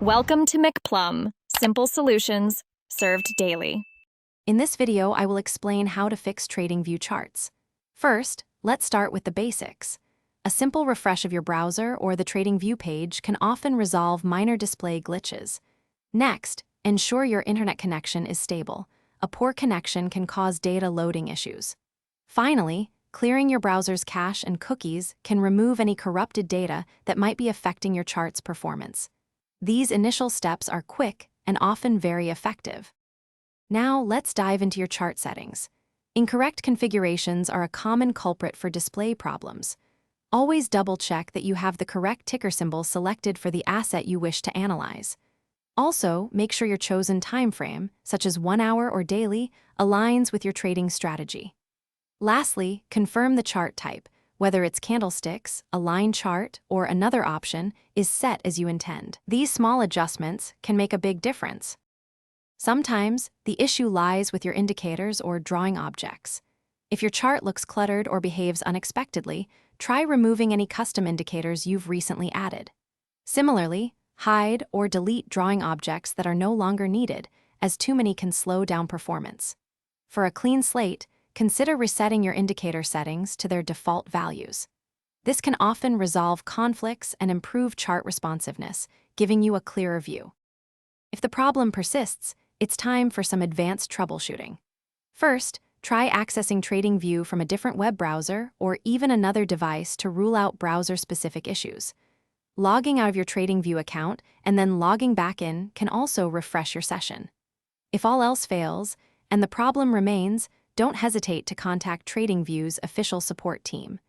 Welcome to McPlum, simple solutions served daily. In this video, I will explain how to fix TradingView charts. First, let's start with the basics. A simple refresh of your browser or the TradingView page can often resolve minor display glitches. Next, ensure your internet connection is stable. A poor connection can cause data loading issues. Finally, clearing your browser's cache and cookies can remove any corrupted data that might be affecting your chart's performance. These initial steps are quick and often very effective. Now, let's dive into your chart settings. Incorrect configurations are a common culprit for display problems. Always double-check that you have the correct ticker symbol selected for the asset you wish to analyze. Also, make sure your chosen time frame, such as 1 hour or daily, aligns with your trading strategy. Lastly, confirm the chart type, whether it's candlesticks, a line chart, or another option, is set as you intend. These small adjustments can make a big difference. Sometimes, the issue lies with your indicators or drawing objects. If your chart looks cluttered or behaves unexpectedly, try removing any custom indicators you've recently added. Similarly, hide or delete drawing objects that are no longer needed, as too many can slow down performance. For a clean slate, consider resetting your indicator settings to their default values. This can often resolve conflicts and improve chart responsiveness, giving you a clearer view. If the problem persists, it's time for some advanced troubleshooting. First, try accessing TradingView from a different web browser or even another device to rule out browser-specific issues. Logging out of your TradingView account and then logging back in can also refresh your session. If all else fails and the problem remains, don't hesitate to contact TradingView's official support team.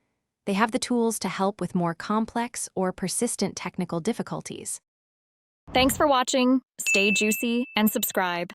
They have the tools to help with more complex or persistent technical difficulties. Thanks for watching. Stay juicy and subscribe.